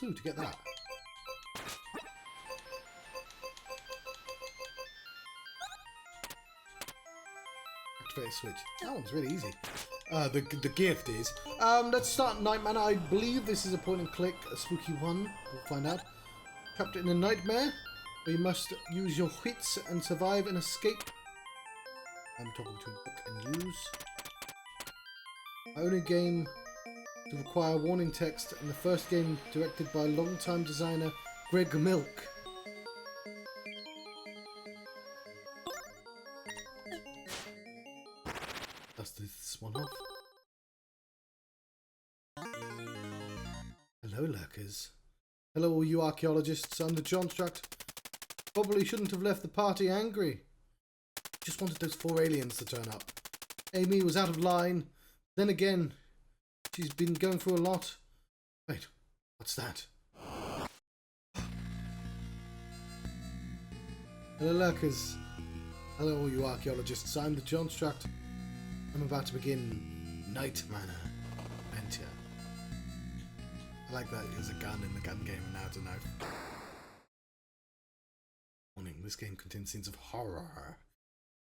do to get that? Activate a switch. That one's really easy. The gift is. Let's start Night Manor. I believe this is a point and click, a spooky one. We'll find out. Trapped in a nightmare where you must use your wits and survive and escape. I'm talking between book and use. Only game to require warning text, and the first game directed by longtime designer Greg Milk. Dust this one off. Hello, lurkers. Hello, all you archaeologists. I'm the Johnstruct. Probably shouldn't have left the party angry. Just wanted those 4 aliens to turn up. Amy was out of line. Then again, she's been going through a lot. Wait, what's that? Hello, lurkers. Hello, all you archaeologists. I'm the Johnstruct. I'm about to begin Night Manor adventure. I like that there's a gun in the gun game and now it's a knife. Warning, this game contains scenes of horror.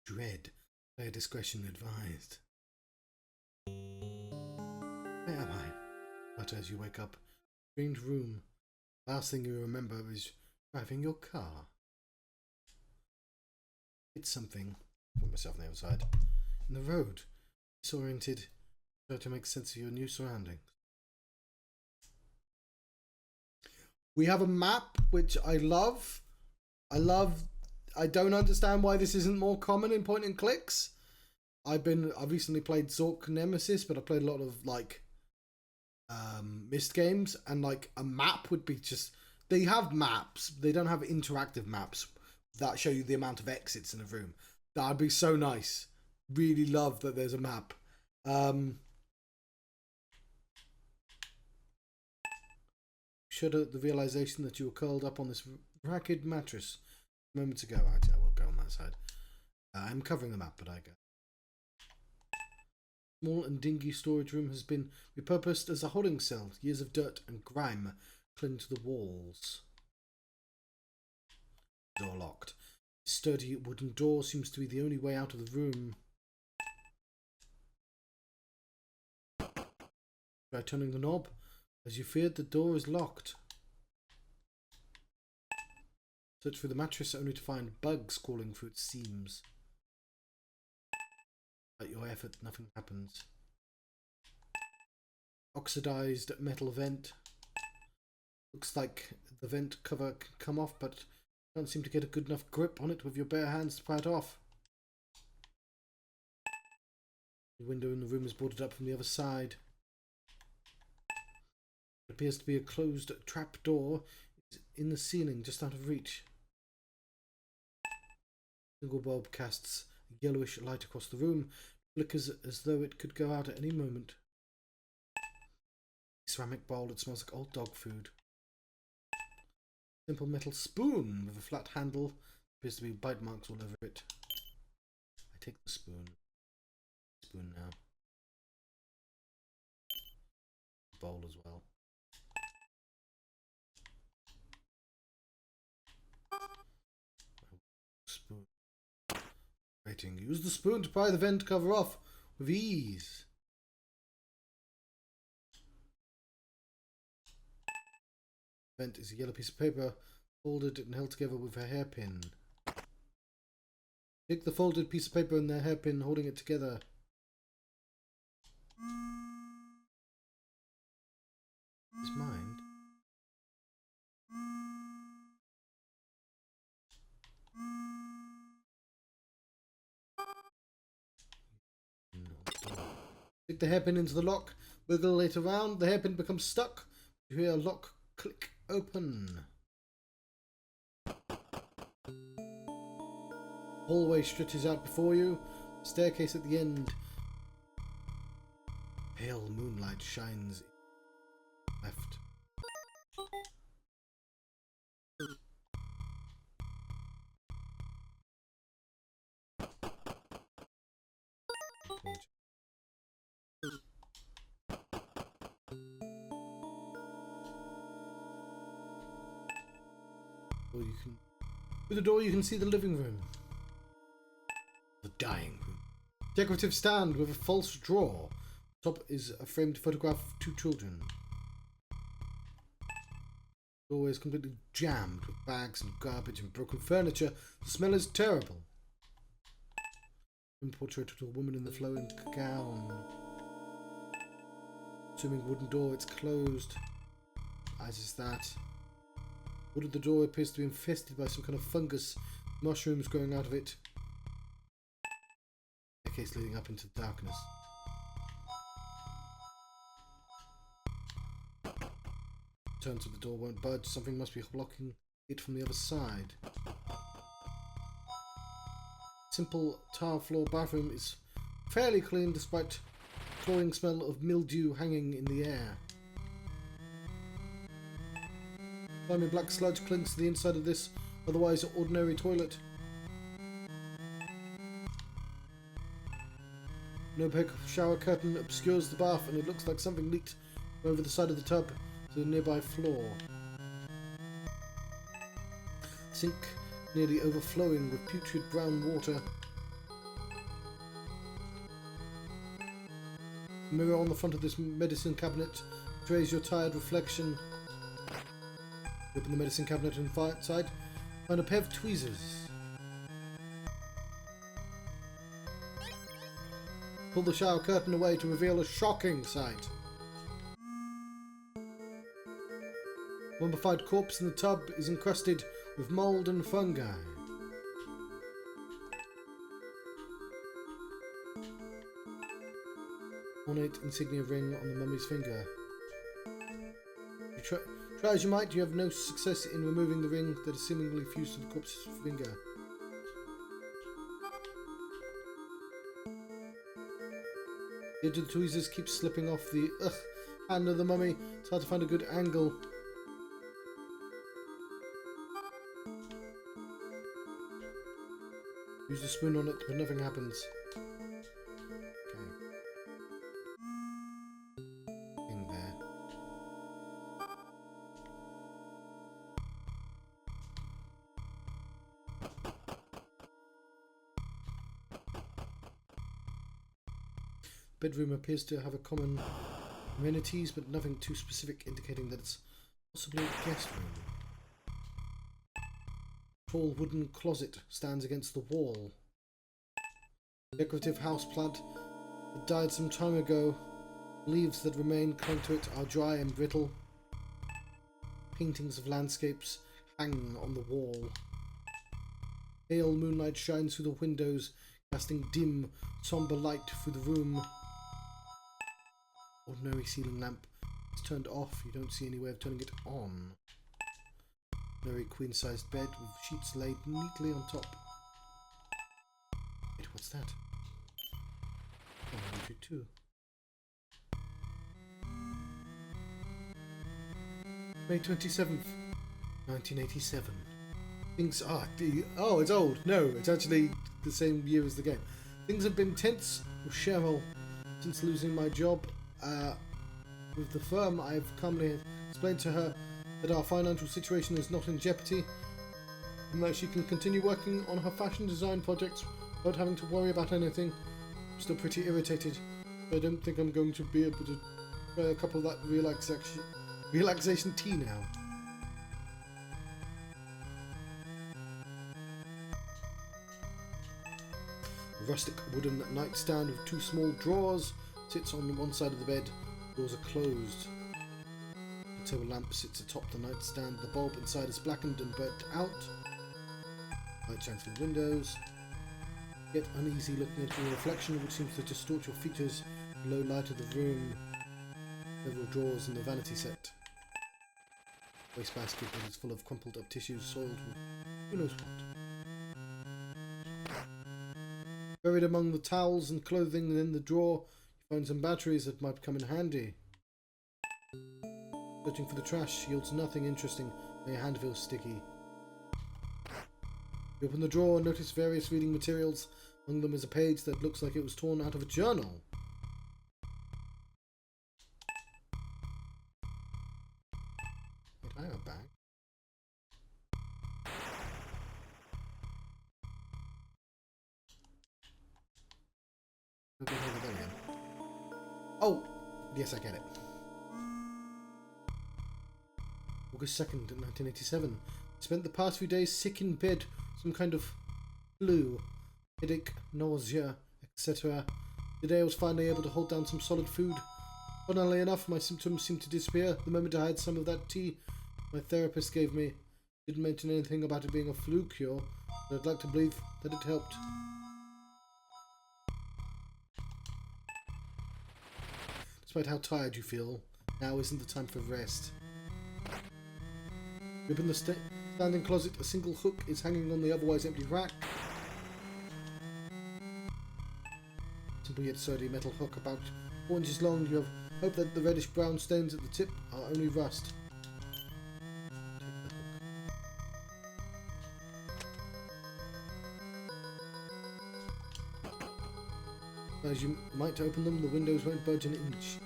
Dread. Player discretion advised. Where am I? But as you wake up, strange room. Last thing you remember is driving your car. It's something. Put myself on the other side. In the road. Disoriented. Try to make sense of your new surroundings. We have a map which I love. I don't understand why this isn't more common in point and clicks. I've recently played Zork Nemesis, but I played a lot of like Myst games, and like a map would be just. They have maps. They don't have interactive maps that show you the amount of exits in a room. That'd be so nice. Really love that there's a map. Shudder at the realization that you were curled up on this ragged mattress moments ago. Actually, I will go on that side. I'm covering the map, but I go. Small and dingy storage room has been repurposed as a holding cell. Years of dirt and grime cling to the walls. Door locked. Sturdy wooden door seems to be the only way out of the room. Try turning the knob. As you feared, the door is locked. Search for the mattress only to find bugs crawling through its seams. At your effort, nothing happens. Oxidized metal vent. Looks like the vent cover can come off, but can't seem to get a good enough grip on it with your bare hands to pry it off. The window in the room is boarded up from the other side. It appears to be a closed trap door in the ceiling just out of reach. Single bulb casts a yellowish light across the room, flickers as though it could go out at any moment. Ceramic bowl that smells like old dog food. Simple metal spoon with a flat handle. Appears to be bite marks all over it. I take the spoon. Spoon now. Bowl as well. Spoon. Rating. Use the spoon to pry the vent cover off with ease. Vent is a yellow piece of paper folded and held together with a hairpin. Take the folded piece of paper and the hairpin holding it together. His mind. Stick the hairpin into the lock, wiggle it around, the hairpin becomes stuck. You hear a lock click open. Hallway stretches out before you, staircase at the end. Pale moonlight shines left. Through the door you can see the living room. The dying room. Decorative stand with a false drawer. Top is a framed photograph of 2 children. The doorway is completely jammed with bags and garbage and broken furniture. The smell is terrible. A portrait of a woman in the flowing gown. Assuming wooden door, it's closed. As is that. Wood of the door appears to be infested by some kind of fungus. Mushrooms growing out of it. Staircase leading up into darkness. Turns of the door won't budge. Something must be blocking it from the other side. Simple tile floor bathroom is fairly clean despite the cloying smell of mildew hanging in the air. Slimy black sludge clings to the inside of this otherwise ordinary toilet. An opaque shower curtain obscures the bath and it looks like something leaked over the side of the tub to the nearby floor. Sink nearly overflowing with putrid brown water. The mirror on the front of this medicine cabinet betrays your tired reflection. You open the medicine cabinet and inside find a pair of tweezers. Pull the shower curtain away to reveal a shocking sight. A mummified corpse in the tub is encrusted with mould and fungi. Ornate insignia ring on the mummy's finger. You try as you might, you have no success in removing the ring that is seemingly fused to the corpse's finger. The edge of the tweezers keeps slipping off the hand of the mummy. It's hard to find a good angle. Use a spoon on it, but nothing happens. Okay. In there. Bedroom appears to have a common amenities, but nothing too specific, indicating that it's possibly a guest room. Tall wooden closet stands against the wall. Decorative houseplant that died some time ago. Leaves that remain clung to it are dry and brittle. Paintings of landscapes hang on the wall. Pale moonlight shines through the windows, casting dim, somber light through the room. Ordinary ceiling lamp is turned off. You don't see any way of turning it on. Ordinary queen-sized bed with sheets laid neatly on top. Wait, what's that? Oh, entry 2. May 27th, 1987. Things are... Oh, it's old. No, it's actually the same year as the game. Things have been tense with Cheryl since losing my job with the firm. I've calmly explained to her that our financial situation is not in jeopardy and that she can continue working on her fashion design projects without having to worry about anything. I'm still pretty irritated, but I don't think I'm going to be able to try a couple of that relaxation tea now. A rustic wooden nightstand with 2 small drawers sits on one side of the bed. Doors are closed. The table lamp sits atop the nightstand. The bulb inside is blackened and burnt out. Light shines through the windows. Get uneasy looking at your reflection, which seems to distort your features in the low light of the room. Several drawers in the vanity set. Wastebasket that is full of crumpled up tissues soiled with who knows what. Buried among the towels and clothing in the drawer, you find some batteries that might come in handy. Searching for the trash yields nothing interesting, and your hand feels sticky. You open the drawer and notice various reading materials. Among them is a page that looks like it was torn out of a journal. Wait, I have a bag. Yes, I get it. August 2nd, 1987. Spent the past few days sick in bed, some kind of flu, headache, nausea, etc. Today I was finally able to hold down some solid food. Funnily enough, my symptoms seemed to disappear the moment I had some of that tea my therapist gave me. Didn't mention anything about it being a flu cure, but I'd like to believe that it helped. Despite how tired you feel, now isn't the time for rest. You open the standing closet, a single hook is hanging on the otherwise empty rack. Simple yet sturdy metal hook about 4 inches long. You have hope that the reddish brown stones at the tip are only rust. As you might open them, the windows won't budge an inch.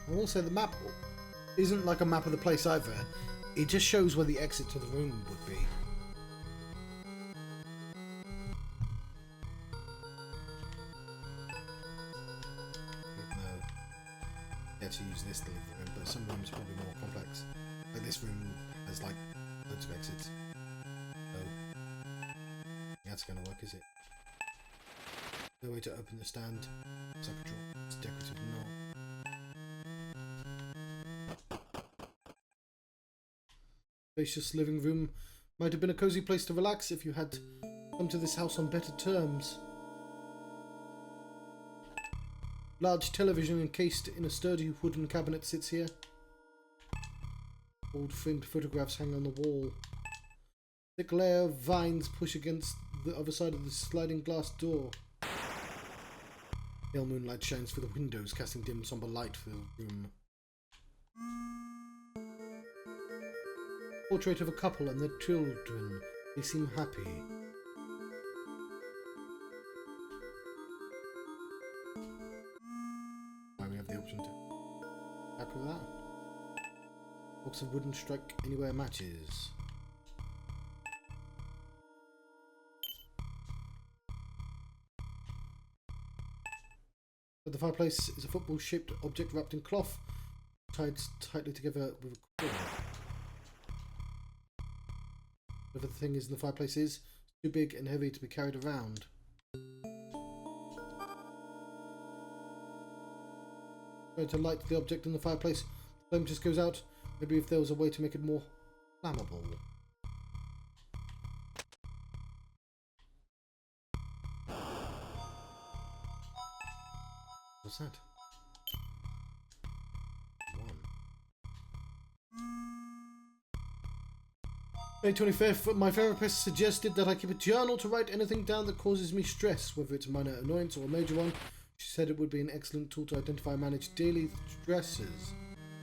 I will say the map isn't like a map of the place either. It just shows where the exit to the room would be. To use this to leave the room, but some rooms are probably more complex. Like this room has like loads of exits. So that's gonna work, is it? No way to open the stand. Looks like a drawer. It's decorative knob. Spacious living room might have been a cozy place to relax if you had come to this house on better terms. Large television encased in a sturdy wooden cabinet sits here. Old framed photographs hang on the wall. Thick layer of vines push against the other side of the sliding glass door. Pale moonlight shines through the windows, casting dim somber light through the room. Portrait of a couple and their children. They seem happy. The option to tackle that. Box of wooden strike anywhere matches. At the fireplace is a football-shaped object wrapped in cloth, tied tightly together with a cord. Whatever the thing is in the fireplace is too big and heavy to be carried around. Trying to light the object in the fireplace, the flame just goes out. Maybe if there was a way to make it more flammable. What's that? 1. May 25th, my therapist suggested that I keep a journal to write anything down that causes me stress, whether it's a minor annoyance or a major one. She said it would be an excellent tool to identify and manage daily stresses.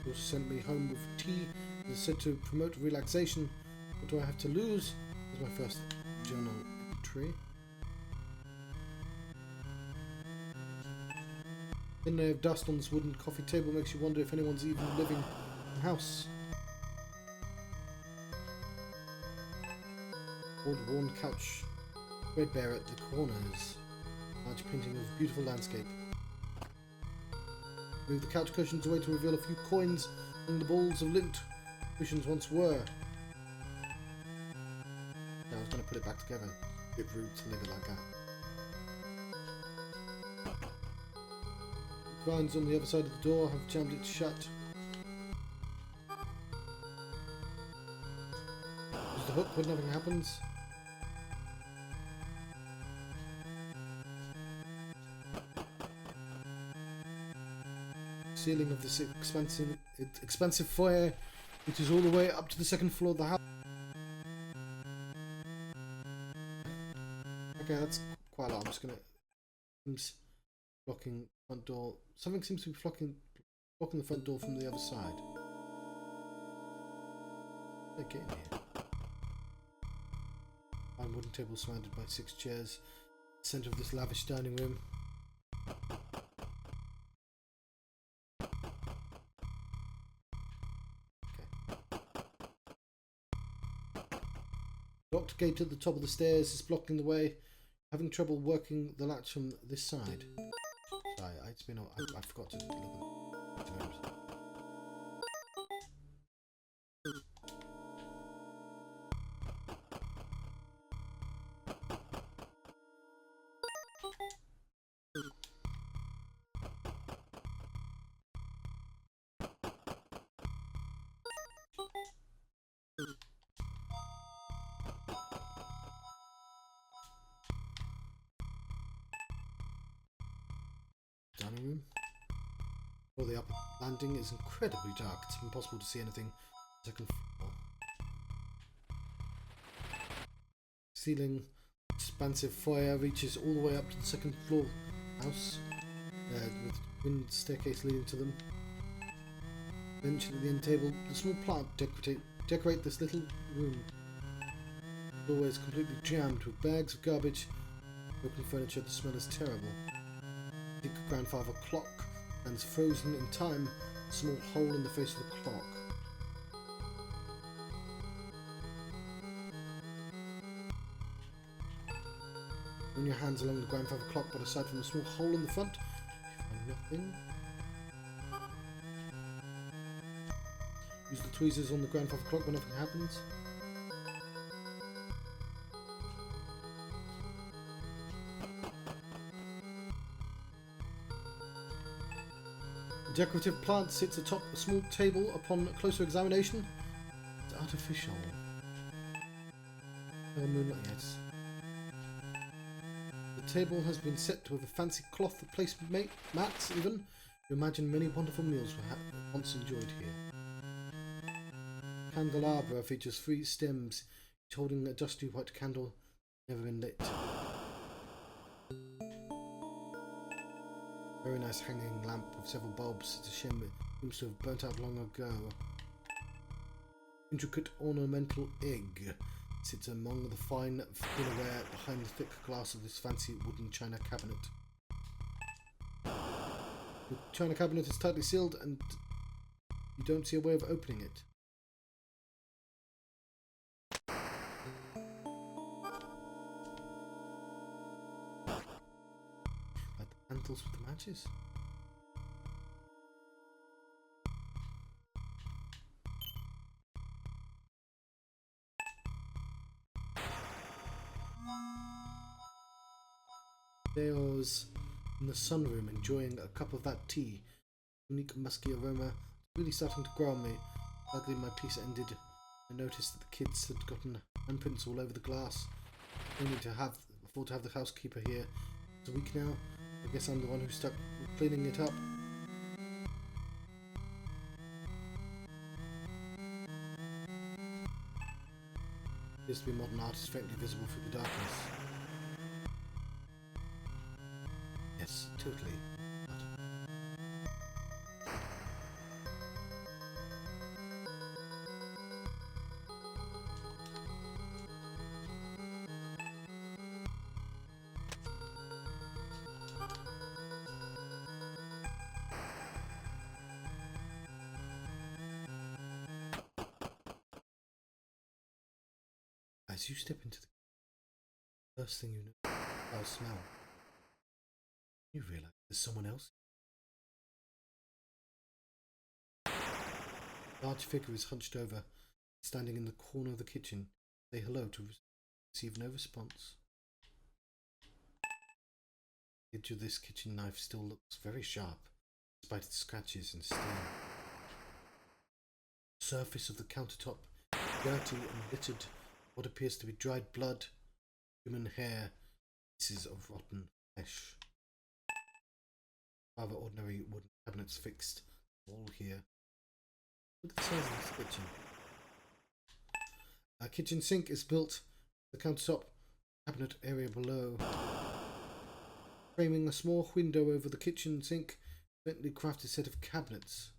She also sent me home with tea and said to promote relaxation. What do I have to lose? Is my first journal entry. Thin layer of dust on this wooden coffee table makes you wonder if anyone's even living in the house. Old worn couch, threadbare at the corners. Large painting of beautiful landscape. Move the couch cushions away to reveal a few coins among the balls of lint cushions once were. Yeah, I was going to put it back together. A bit rude to leave it like that. Vines on the other side of the door have jammed it shut. Use the hook when nothing happens. Ceiling of this expansive foyer, which is all the way up to the second floor of the house. Okay, that's quite a lot. I'm just gonna blocking front door. Something seems to be blocking the front door from the other side. Okay, here. Fine wooden table surrounded by 6 chairs. Center of this lavish dining room. locked gate at the top of the stairs is blocking the way. Having trouble working the latch from this side. Sorry, it's been. I forgot to look at the rooms. Dining room. Well, the upper landing is incredibly dark. It's impossible to see anything. Second floor. Ceiling, expansive foyer reaches all the way up to the second floor house, with wind staircase leading to them. Bench at the end table. The small plant decorate this little room. The doorway is completely jammed with bags of garbage. Broken furniture. The smell is terrible. Big grandfather clock stands frozen in time, a small hole in the face of the clock. Run your hands along the grandfather clock, but aside from a small hole in the front, you find nothing. Use the tweezers on the grandfather clock when anything happens. The decorative plant sits atop a small table. Upon closer examination, it's artificial. No moonlight, yes. The table has been set with a fancy cloth placement mats even. You imagine many wonderful meals were once enjoyed here. Candelabra features 3 stems, each holding a dusty white candle, never been lit. Very nice hanging lamp with several bulbs. It's a shame it seems to have burnt out long ago. Intricate ornamental egg sits among the fine dinnerware behind the thick glass of this fancy wooden china cabinet. The china cabinet is tightly sealed and you don't see a way of opening it. Light the candles with the matches. Theo's in the sunroom enjoying a cup of that tea. Unique musky aroma. It's really starting to grow on me. Sadly, my piece ended. I noticed that the kids had gotten handprints all over the glass. I need to afford to have the housekeeper here. It's a week now. I guess I'm the one who's stuck cleaning it up. Appears to be modern art is faintly visible through the darkness. Yes, totally. As you step into the first thing you know, foul smell. You realise there's someone else. A large figure is hunched over, standing in the corner of the kitchen. Say hello to receive no response. The edge of this kitchen knife still looks very sharp, despite its scratches and stain. The surface of the countertop, dirty and littered, what appears to be dried blood, human hair, pieces of rotten flesh. Rather ordinary wooden cabinets fixed all here. Look at the size of this kitchen. A kitchen sink is built, the countertop cabinet area below. Framing a small window over the kitchen sink, gently crafted set of cabinets.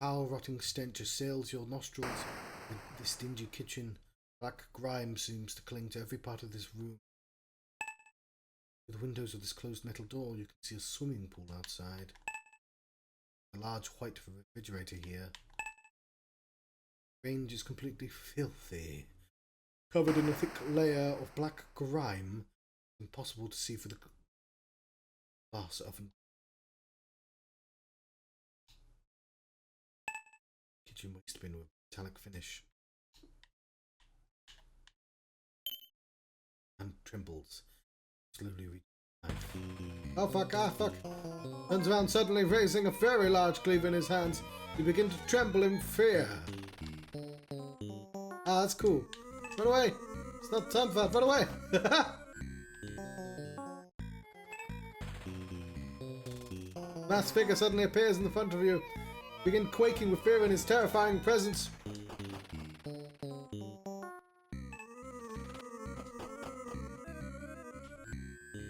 Foul rotting stench assails your nostrils. In this dingy kitchen, black grime seems to cling to every part of this room. Through the windows of this closed metal door, you can see a swimming pool outside. A large white refrigerator here. The range is completely filthy. covered in a thick layer of black grime. Impossible to see through the glass oven. Kitchen waste bin with metallic finish. And trembles. Slowly reach the knife. Oh fuck, ah fuck. Turns around suddenly, raising a very large cleaver in his hands. You begin to tremble in fear. Ah, that's cool. Run away! It's not time for that, run away! Masked figure suddenly appears in the front of you. You begin quaking with fear in his terrifying presence.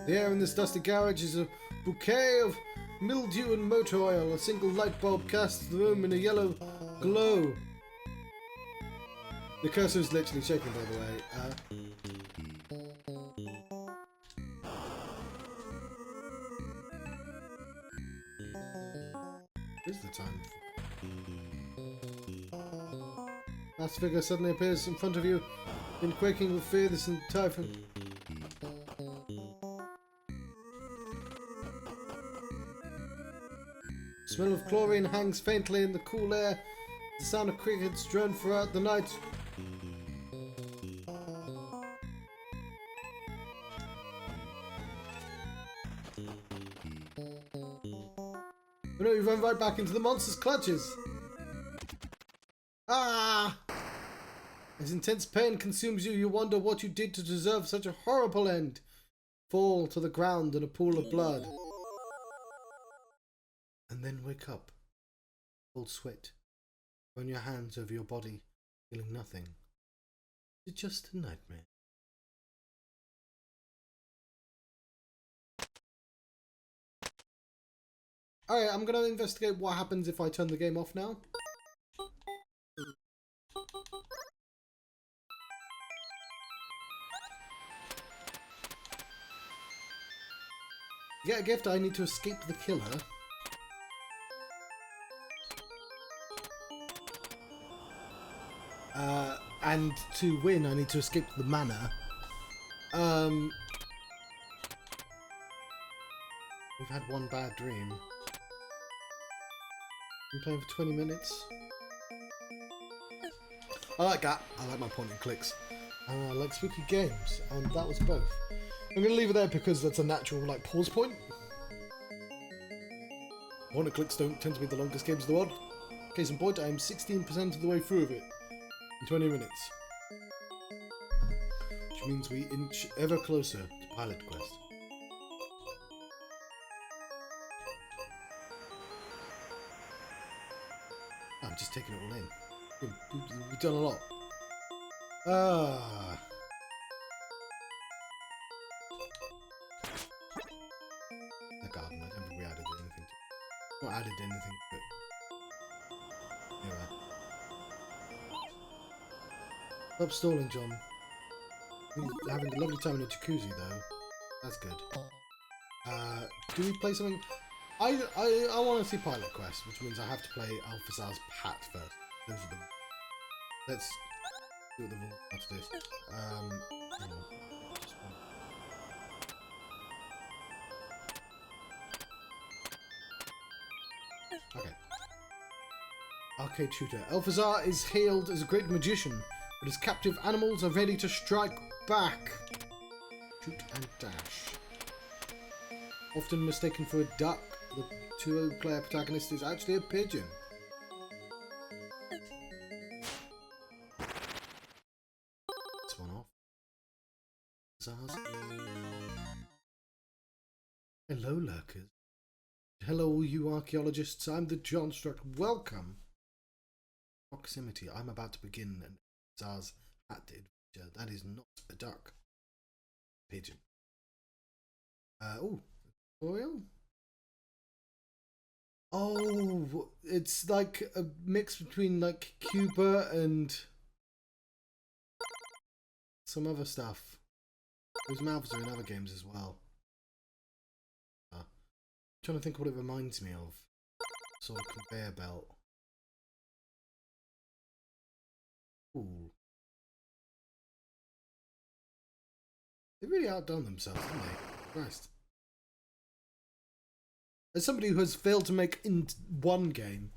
The air in this dusty garage is a bouquet of mildew and motor oil. A single light bulb casts the room in a yellow glow. The cursor's literally shaking, by the way. Here's the time. Masked figure suddenly appears in front of you, in quaking with fear this entire film. The smell of chlorine hangs faintly in the cool air. The sound of crickets drone throughout the night. Oh no, you run right back into the monster's clutches. Ah! As intense pain consumes you, you wonder what you did to deserve such a horrible end. Fall to the ground in a pool of blood. And then wake up. Cold sweat. Run your hands over your body, feeling nothing. Is it just a nightmare? Alright, I'm gonna investigate what happens if I turn the game off now. To get a gift, I need to escape the killer. And to win, I need to escape the manor. We've had one bad dream. Been playing for 20 minutes. I like that. I like my point and clicks. I like spooky games, and that was both. I'm going to leave it there because that's a natural like pause point. Point and clicks don't tend to be the longest games in the world. Case in point, I am 16% of the way through of it. In 20 minutes. Which means we inch ever closer to Pilot Quest. I'm just taking it all in. We've done a lot. Ah. The garden, I don't think we added anything to it. Not added anything to it. Anyway. Stop stalling, John. We're having a lovely time in a jacuzzi, though. That's good. Do we play something? I want to see Pilot Quest, which means I have to play Alphazar's Pat first. Those are the. Let's see what the rules are to this. Hang on. Okay. Arcade shooter. Alphazar is hailed as a great magician, but his captive animals are ready to strike back. Shoot and dash. Often mistaken for a duck, the two-player protagonist is actually a pigeon. This one off. Alphazar's. Hello, lurkers. Hello, all you archaeologists. I'm the Johnstruct. Welcome. Proximity. I'm about to begin an Alphazar's hat adventure. That is not a duck. Pigeon. Oh, tutorial. Oh, it's like a mix between like Cuba and some other stuff. Those mouths are in other games as well. I'm trying to think what it reminds me of. Sort of conveyor belt. Ooh. They really outdone themselves, didn't they? Christ. As somebody who has failed to make in one game,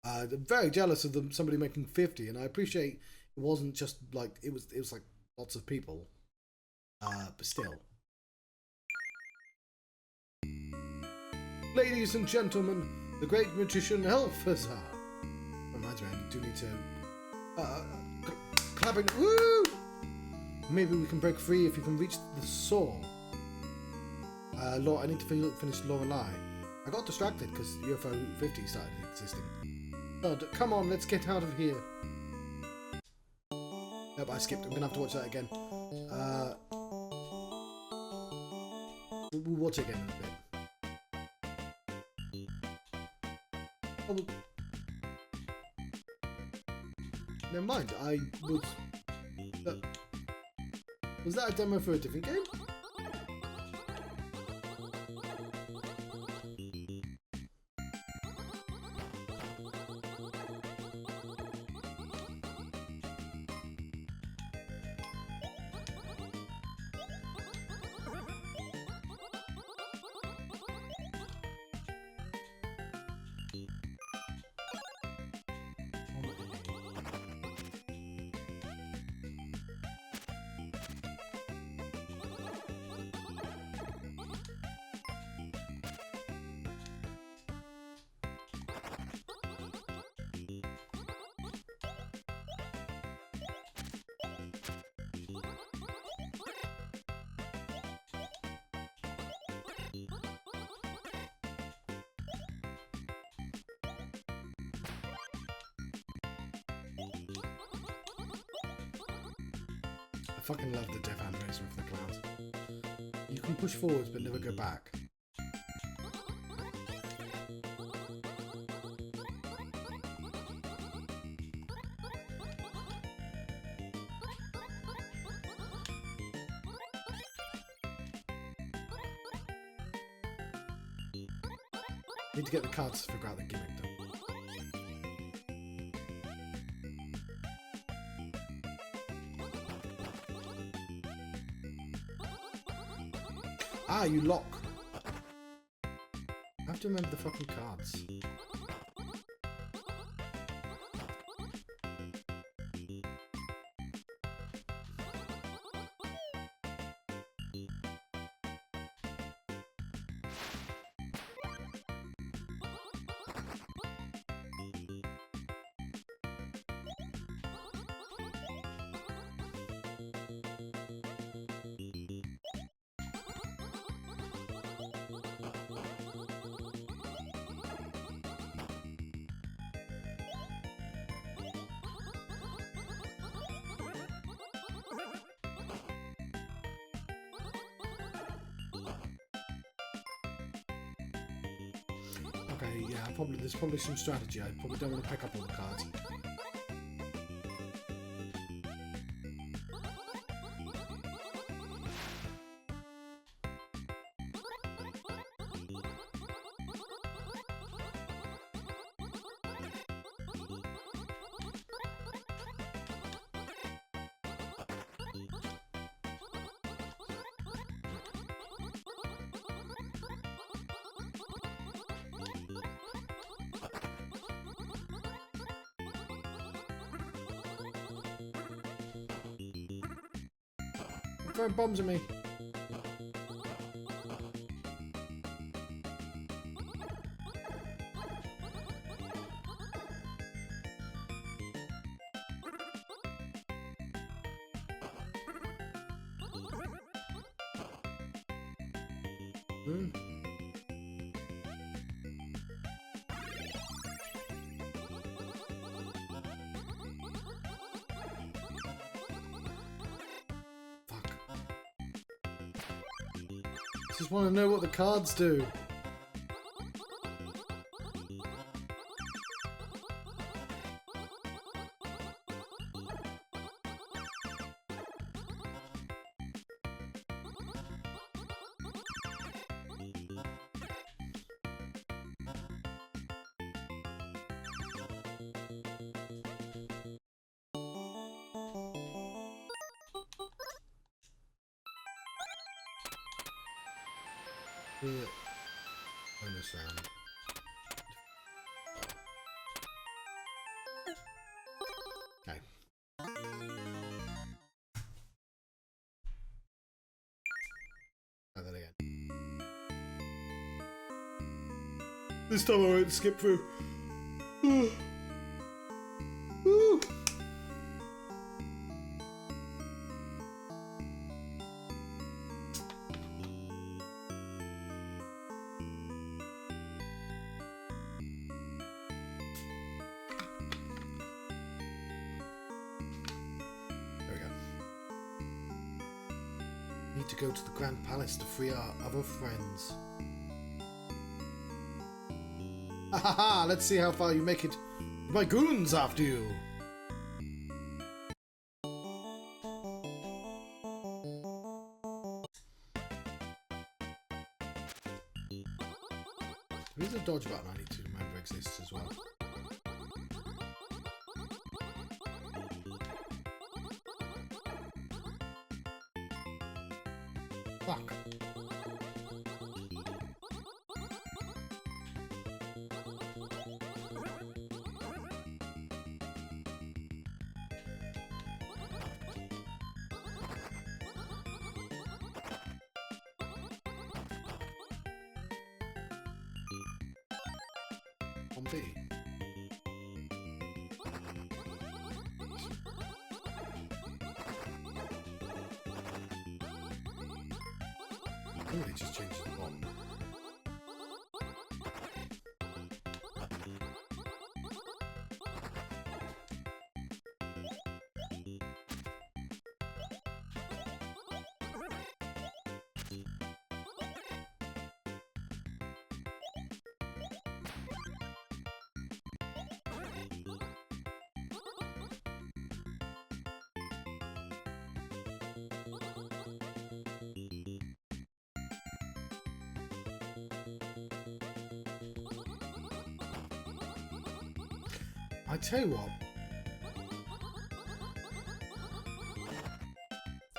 I'm very jealous of them. Somebody making 50, and I appreciate it wasn't just like it was like lots of people, but still. Ladies and gentlemen, the great magician Elphazar. Reminds me, I do need to clapping. Woo! Maybe we can break free if you can reach the saw. I need to finish Lorelei. I got distracted because UFO 50 started existing. God, come on, let's get out of here. Nope, I skipped. I'm gonna have to watch that again. We'll watch it again in a bit. Oh, never mind. I was. Was that a demo for a different game? I fucking love the death animation of the clowns. You can push forwards but never go back. Need to get the cards to figure out the gimmick though. Ah, you lock. I have to remember the fucking cards. Okay, yeah, there's probably some strategy. I probably don't want to pick up all the cards. Throwing bombs at me. Just want to know what the cards do. Bonus round. Okay. Try that again. This time I won't skip through. Woo. Need to go to the Grand Palace to free our other friends. Ha ha ha! Let's see how far you make it. My goons after you! There is a dodge button I need to remember exists as well. Fuck. On B. Oh, it just changes the bottom. I tell you what,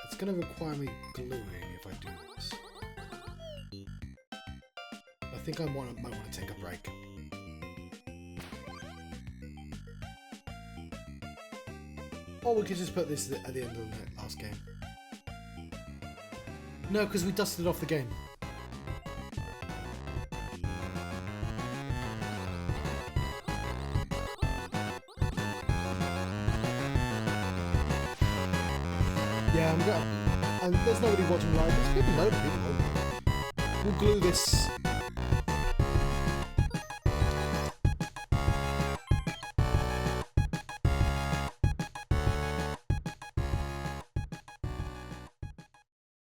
it's going to require me gluing if I do this. I think I might want to take a break. Or we could just put this at the end of the last game. No, because we dusted off the game. Yeah, I'm gonna. And there's nobody watching live. There's people, load of people. We'll glue this